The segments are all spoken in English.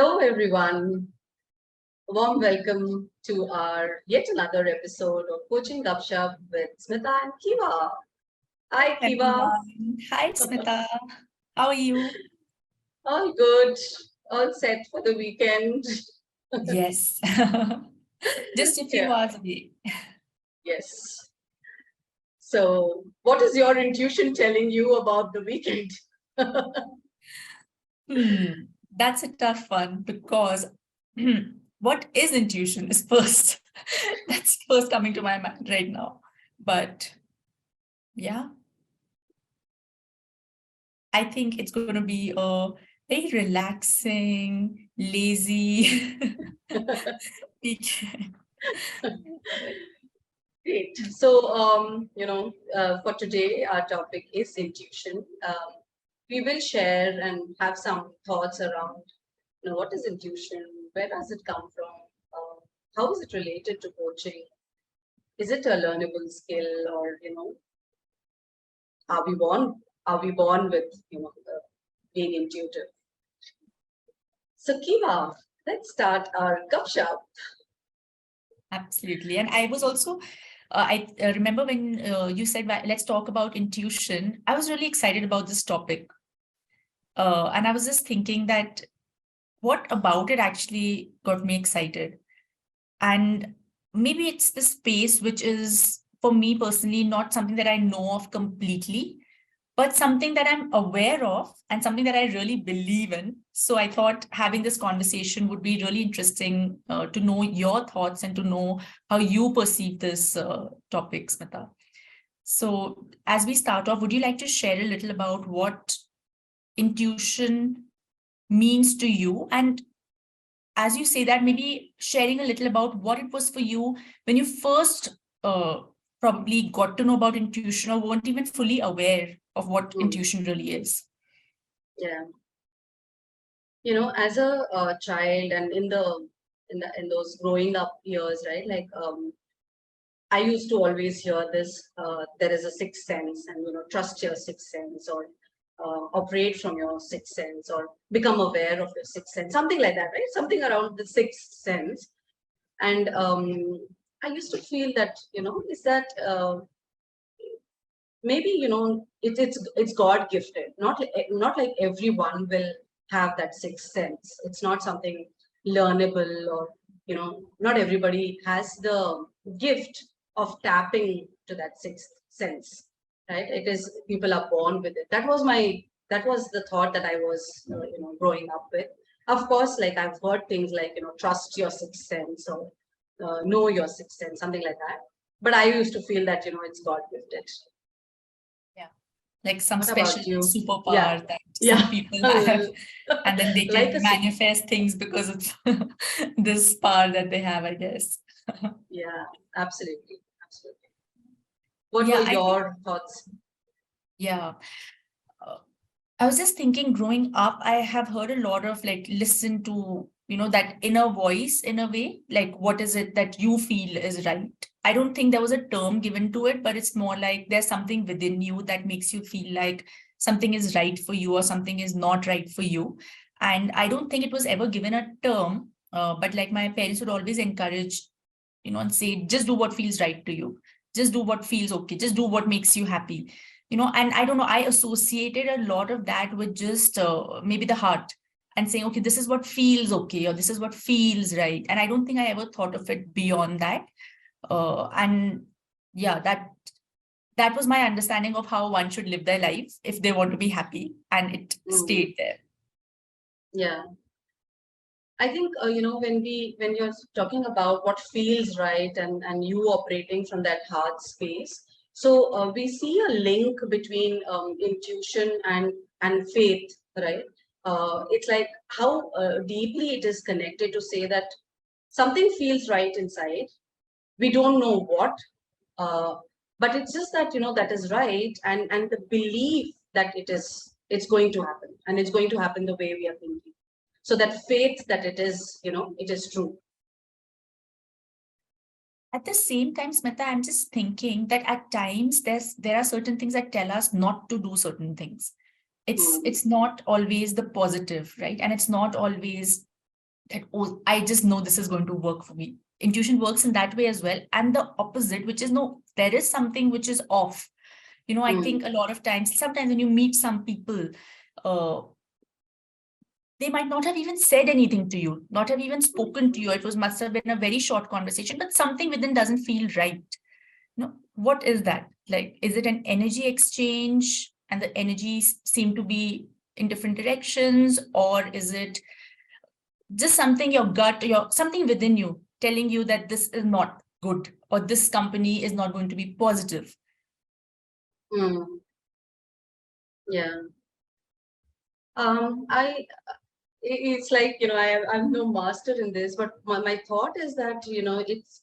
Hello, everyone. A warm welcome to our yet another episode of Coaching Gupshup with Smita and Kiwa. Hi, Kiwa. Everyone. Hi, Smita. How are you? All good. All set for the weekend. Yes. Just a few Yeah. hours away. Yes. So, what is your intuition telling you about the weekend? That's a tough one because what is intuition is first. That's first coming to my mind right now. But yeah, I think it's going to be a very relaxing, lazy weekend. Great. So, for today, our topic is intuition. We will share and have some thoughts around, what is intuition? Where does it come from? How is it related to coaching? Is it a learnable skill, or are we born with being intuitive? So, Kiva, let's start our gupshup. Absolutely. And I was also, I remember when you said, let's talk about intuition, I was really excited about this topic. And I was just thinking that what about it actually got me excited? And maybe it's the space which is, for me personally, not something that I know of completely, but something that I'm aware of and something that I really believe in. So I thought having this conversation would be really interesting to know your thoughts and to know how you perceive this topic, Smita. So as we start off, would you like to share a little about what intuition means to you? And as you say that, maybe sharing a little about what it was for you when you first probably got to know about intuition or weren't even fully aware of what intuition really is. Yeah. As a child and in those growing up years, right? Like I used to always hear this: there is a sixth sense, and trust your sixth sense, or operate from your sixth sense, or become aware of your sixth sense, something like that, right? Something around the sixth sense. And I used to feel that is that maybe it's God gifted. Not like everyone will have that sixth sense. It's not something learnable, or not everybody has the gift of tapping to that sixth sense, right? It is, people are born with it. That was the thought that I was growing up with. Of course, like I've heard things like trust your sixth sense, or know your sixth sense, something like that. But I used to feel that it's God gifted. Like some What special about you? superpower that Yeah. some people have, and then they Like can manifest things because of this power that they have, I guess. Yeah, absolutely. What Yeah, were I think, your thoughts? yeah. I was just thinking, growing up, I have heard a lot of listen to, that inner voice in a way, like what is it that you feel is right? I don't think there was a term given to it, but it's more like there's something within you that makes you feel like something is right for you or something is not right for you. And I don't think it was ever given a term, but like my parents would always encourage, and say, just do what feels right to you. Just do what feels okay. Just do what makes you happy. And I don't know, I associated a lot of that with just maybe the heart and saying, okay, this is what feels okay, or this is what feels right. And I don't think I ever thought of it beyond that. And yeah, that was my understanding of how one should live their life if they want to be happy, and it stayed there. Yeah. I think when you're talking about what feels right, and you operating from that heart space, so we see a link between intuition and faith, right? It's like how deeply it is connected to say that something feels right inside. We don't know what, uh, but it's just that that is right, and the belief that it's going to happen, and it's going to happen the way we are thinking. So that faith that it is true. At the same time, Smita, I'm just thinking that at times there are certain things that tell us not to do certain things. It's not always the positive, right? And it's not always that, oh, I just know this is going to work for me. Intuition works in that way as well. And the opposite, which is, no, there is something which is off. I think a lot of times, sometimes when you meet some people, they might not have even said anything to you, not have even spoken to you. It must have been a very short conversation, but something within doesn't feel right. What is that? Like, is it an energy exchange and the energies seem to be in different directions, or is it just something your gut, something within you telling you that this is not good, or this company is not going to be positive? Yeah. It's like, I'm no master in this, but my thought is that, it's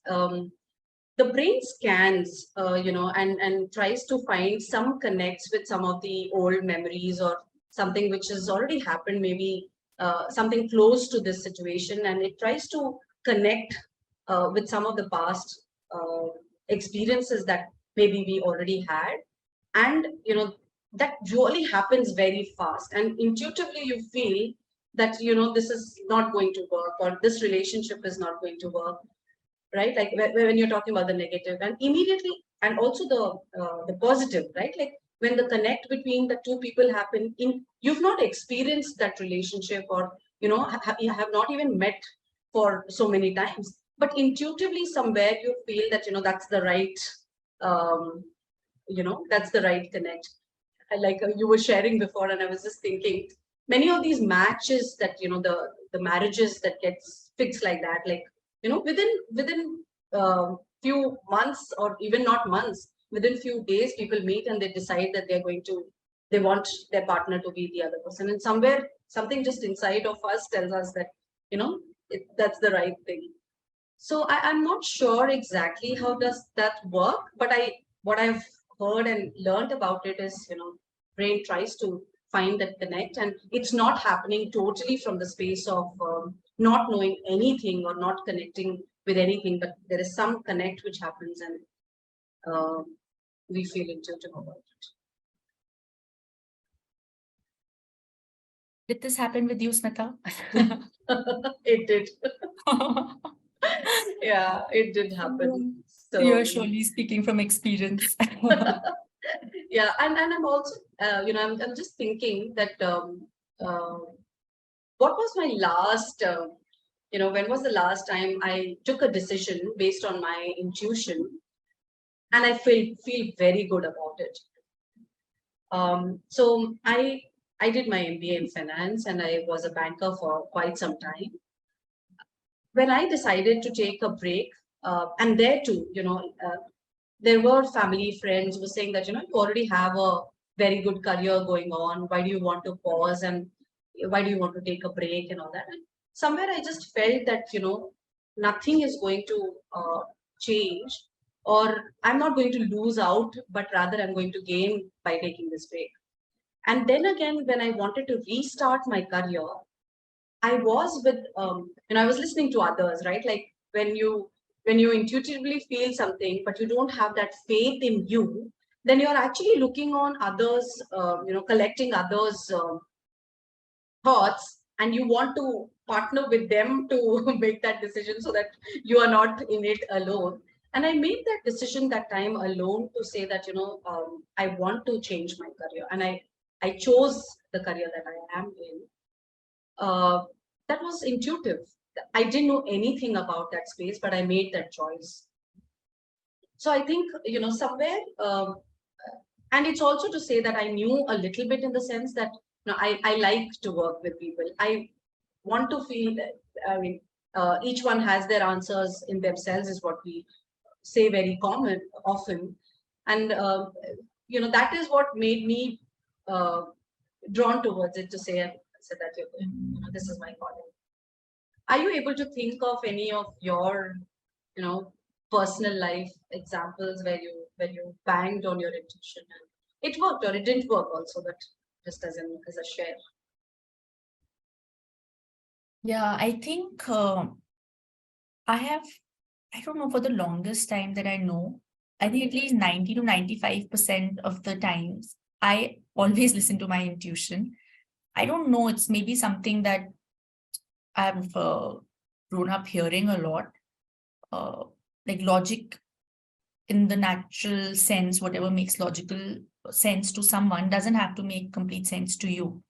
the brain scans, and tries to find some connects with some of the old memories or something which has already happened, maybe something close to this situation, and it tries to connect with some of the past experiences that maybe we already had. And, that really happens very fast. And intuitively, you feel that, this is not going to work, or this relationship is not going to work, right? Like when you're talking about the negative, and immediately, and also the positive, right? Like when the connect between the two people happen, you've not experienced that relationship, or you have not even met for so many times, but intuitively somewhere you feel that that's the right, um, that's the right connect. Like you were sharing before, and I was just thinking, many of these matches that the marriages that gets fixed like that, like within few months, or even not months, within few days, people meet and they decide that they want their partner to be the other person, and somewhere something just inside of us tells us that that's the right thing. So I'm not sure exactly how does that work, but what I've heard and learned about it is, brain tries to find that connect, and it's not happening totally from the space of not knowing anything or not connecting with anything, but there is some connect which happens, and uh, we feel intuitive about Did this happen with you, Smita? it. It did. Yeah, it did happen. You're So surely speaking from experience. yeah, and I'm also I'm just thinking that uh, what was my last when was the last time I took a decision based on my intuition, and I feel very good about it. So I did my MBA in finance, and I was a banker for quite some time. When I decided to take a break, and there too, there were family friends who were saying that, you already have a very good career going on. Why do you want to pause, and why do you want to take a break and all that? And somewhere I just felt that, nothing is going to change, or I'm not going to lose out, but rather I'm going to gain by taking this break. And then again, when I wanted to restart my career, I was with, I was listening to others, right? Like when you intuitively feel something, but you don't have that faith in you, then you're actually looking on others, collecting others' thoughts, and you want to partner with them to make that decision so that you are not in it alone. And I made that decision that time alone to say that, I want to change my career, and I chose the career that I am in. uh, that was intuitive. I didn't know anything about that space, but I made that choice. So I think, somewhere, and it's also to say that I knew a little bit, in the sense that, I like to work with people. I want to feel that, I mean, each one has their answers in themselves, is what we say very common often. And, that is what made me drawn towards it, to say that, this is my calling. Are you able to think of any of your, you know, personal life examples where you banged on your intuition and it worked, or it didn't work also, but just as a share? Yeah, I think I don't know, for the longest time that I know, I think at least 90 to 95% of the times, I always listen to my intuition. I don't know, it's maybe something that I've grown up hearing a lot, like logic in the natural sense, whatever makes logical sense to someone doesn't have to make complete sense to you.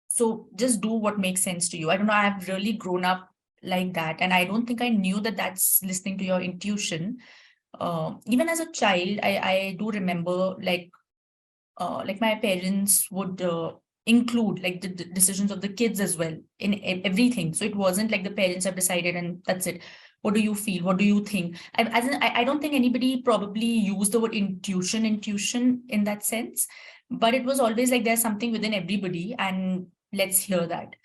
So just do what makes sense to you. I don't know, I've really grown up like that, and I don't think I knew that that's listening to your intuition. Even as a child, I do remember like my parents would include like the decisions of the kids as well in everything. So it wasn't like the parents have decided and that's it. What do you feel? What do you think? I don't think anybody probably used the word intuition in that sense, but it was always like there's something within everybody and let's hear that.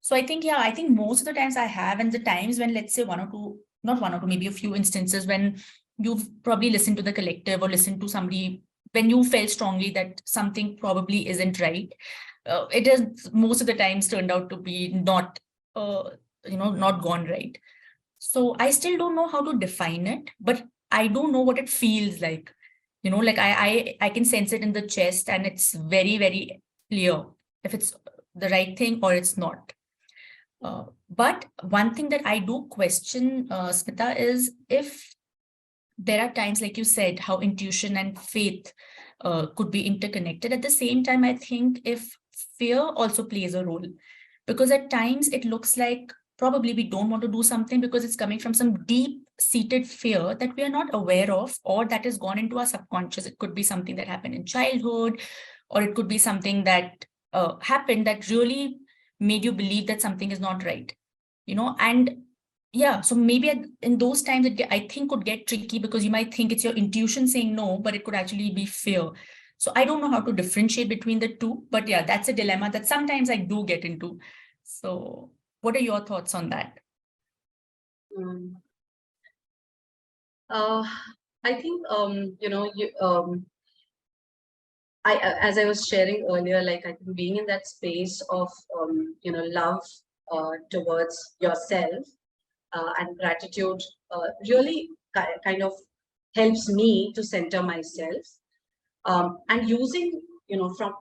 So I think, yeah, I think most of the times I have, and the times when, let's say, one or two, not one or two, maybe a few instances when you've probably listened to the collective or listened to somebody when you felt strongly that something probably isn't right. It has most of the times turned out to be not, not gone right. So I still don't know how to define it, but I do know what it feels like. Like I can sense it in the chest, and it's very, very clear if it's the right thing or it's not. But one thing that I do question, Smita, is if there are times, like you said, how intuition and faith could be interconnected. At the same time, I think if fear also plays a role, because at times it looks like probably we don't want to do something because it's coming from some deep seated fear that we are not aware of, or that has gone into our subconscious. It could be something that happened in childhood, or it could be something that happened that really made you believe that something is not right, and yeah, so maybe in those times I think could get tricky, because you might think it's your intuition saying no, but it could actually be fear. So I don't know how to differentiate between the two, but yeah, that's a dilemma that sometimes I do get into. So what are your thoughts on that? Mm. Uh, I think as I was sharing earlier, like I think being in that space of love towards yourself and gratitude really kind of helps me to center myself, and using from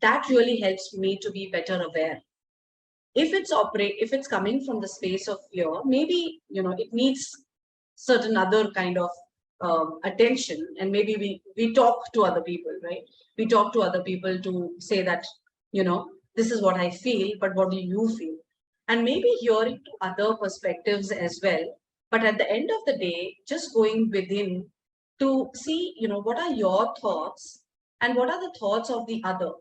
that really helps me to be better aware. If it's coming from the space of fear, maybe it needs certain other kind of attention, and maybe we talk to other people, right? We talk to other people to say that, this is what I feel, but what do you feel? And maybe hearing to other perspectives as well. But at the end of the day, just going within to see, what are your thoughts and what are the thoughts of the other.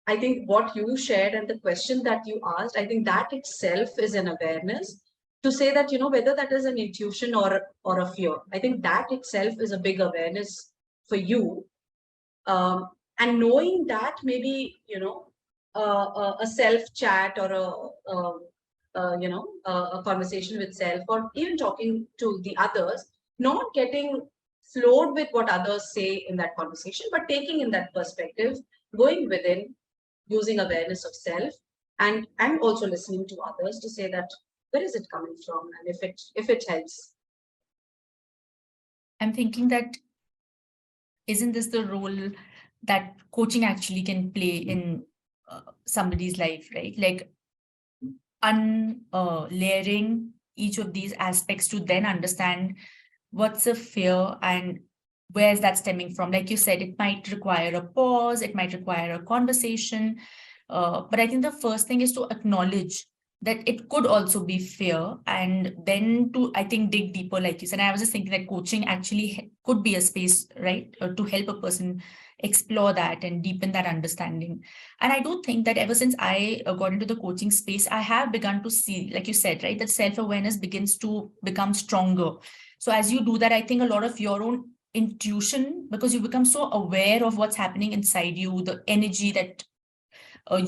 I think what you shared and the question that you asked, I think that itself is an awareness to say that, whether that is an intuition or a fear. I think that itself is a big awareness for you. And knowing that, maybe, a self chat or a conversation with self, or even talking to the others, not getting flowed with what others say in that conversation, but taking in that perspective, going within, using awareness of self, and also listening to others to say that where is it coming from, and if it helps. I'm thinking that isn't this the role that coaching actually can play in somebody's life, right? Like layering each of these aspects to then understand what's a fear and where's that stemming from. Like you said, it might require a pause, it might require a conversation. But I think the first thing is to acknowledge that it could also be fear, and then to, I think, dig deeper, like you said. I was just thinking that coaching actually could be a space, right, to help a person explore that and deepen that understanding. And I do think that ever since I got into the coaching space, I have begun to see, like you said, right, that self-awareness begins to become stronger. So as you do that, I think a lot of your own intuition, because you become so aware of what's happening inside you, the energy that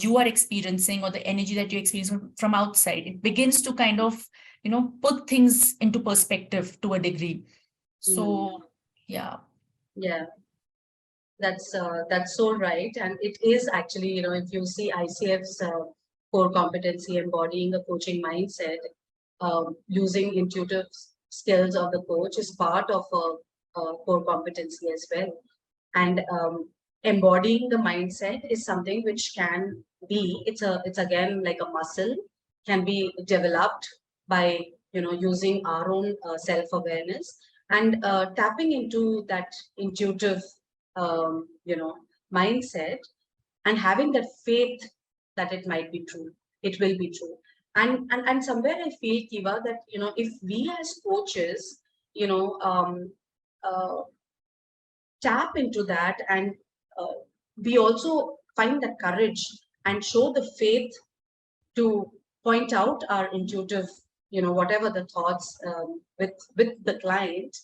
you are experiencing, or the energy that you experience from outside, it begins to kind of, put things into perspective to a degree. So, yeah. Yeah, that's so right, and it is actually, if you see ICF's core competency, embodying a coaching mindset, using intuitive skills of the coach is part of a core competency as well. And embodying the mindset is something which can be, it's again like a muscle, can be developed by, using our own self-awareness and tapping into that intuitive, mindset, and having that faith that it might be true, it will be true. And somewhere I feel, Kiva, that if we as coaches, you know um, uh, tap into that, and uh, we also find the courage and show the faith to point out our intuitive, whatever the thoughts, with the client,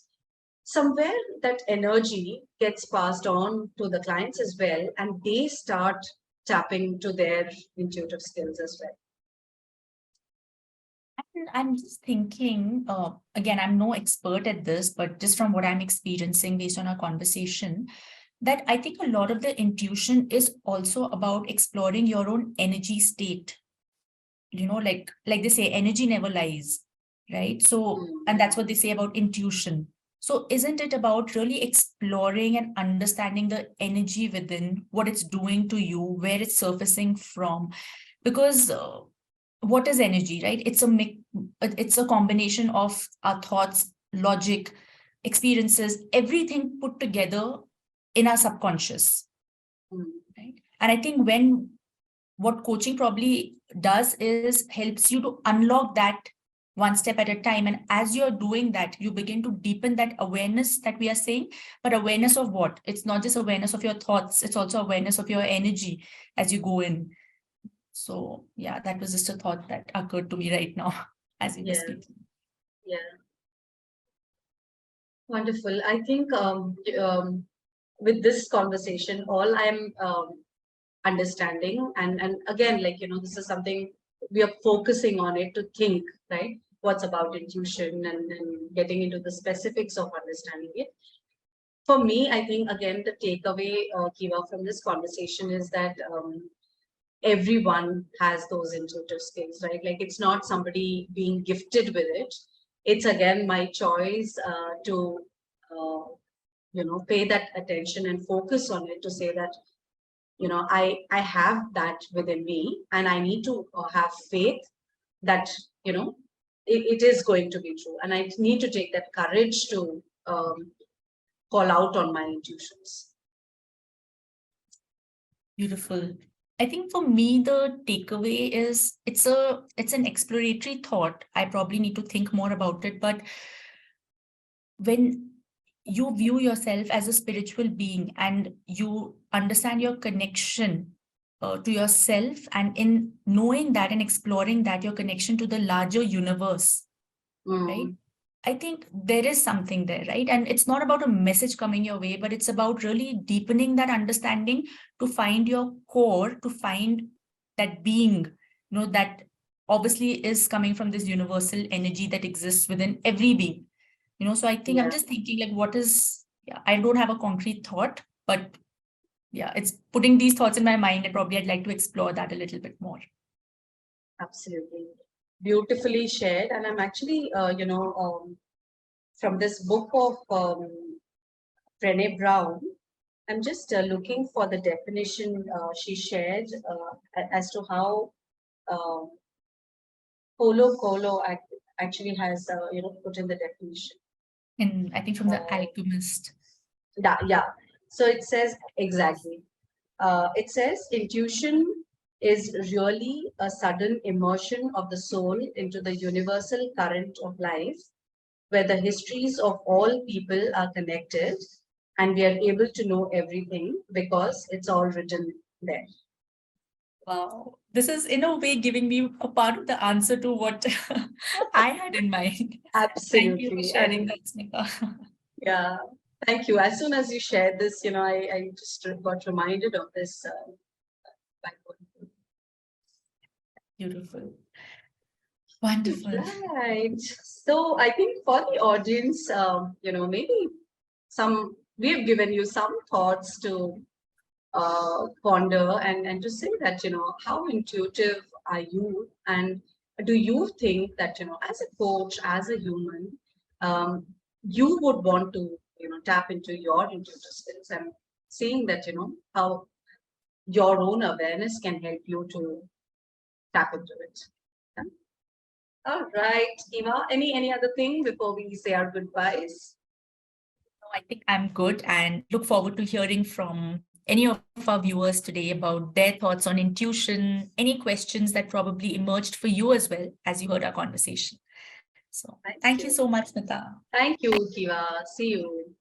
somewhere that energy gets passed on to the clients as well, and they start tapping to their intuitive skills as well. And I'm just thinking, again, I'm no expert at this, but just from what I'm experiencing based on our conversation, that I think a lot of the intuition is also about exploring your own energy state. Like they say, energy never lies, right? So, and that's what they say about intuition. So isn't it about really exploring and understanding the energy within, what it's doing to you, where it's surfacing from? Because what is energy, right? It's a combination of our thoughts, logic, experiences, everything put together in our subconscious, right? And I think what coaching probably does is helps you to unlock that one step at a time. And as you're doing that, you begin to deepen that awareness that we are saying. But awareness of what? It's not just awareness of your thoughts, it's also awareness of your energy as you go in. So yeah, that was just a thought that occurred to me right now as you were speaking. Yeah. Wonderful. I think with this conversation, all I'm understanding, and again, like, this is something we are focusing on it to think, right? What's about intuition, and getting into the specifics of understanding it. For me, I think, again, the takeaway, Kiva, from this conversation is that everyone has those intuitive skills, right? Like, it's not somebody being gifted with it. It's again my choice to uh, pay that attention and focus on it, to say that I have that within me, and I need to have faith that it is going to be true, and I need to take that courage to call out on my intuitions. Beautiful. I think for me, the takeaway is it's an exploratory thought. I probably need to think more about it. But when you view yourself as a spiritual being and you understand your connection to yourself, and in knowing that and exploring that, your connection to the larger universe, right? I think there is something there, right? And it's not about a message coming your way, but it's about really deepening that understanding to find your core, to find that being, that obviously is coming from this universal energy that exists within every being. So I think I'm just thinking, like, I don't have a concrete thought, but yeah, it's putting these thoughts in my mind, and probably I'd like to explore that a little bit more. Absolutely. Beautifully shared. And I'm actually, from this book of Brené Brown, I'm just looking for the definition she shared as to how Polo Colo actually has, put in the definition. And I think from The Alchemist. Yeah. So it says exactly. It says intuition is really a sudden immersion of the soul into the universal current of life, where the histories of all people are connected, and we are able to know everything because it's all written there. Wow. This is in a way giving me a part of the answer to what I had in mind. Absolutely. Thank you for sharing that, Smita. Yeah. Thank you. As soon as you shared this, I just got reminded of this. Beautiful. Wonderful. Right. So I think for the audience, maybe we have given you some thoughts to ponder, and to say that, how intuitive are you? And do you think that, as a coach, as a human, you would want to, tap into your intuitive skills? And seeing that, how your own awareness can help you to tap into it. Yeah. All right, Eva, any other thing before we say our goodbyes? No, I think I'm good and look forward to hearing from any of our viewers today about their thoughts on intuition, any questions that probably emerged for you as well as you heard our conversation. So thank you so much, Smita. Thank you, Kiva. See you.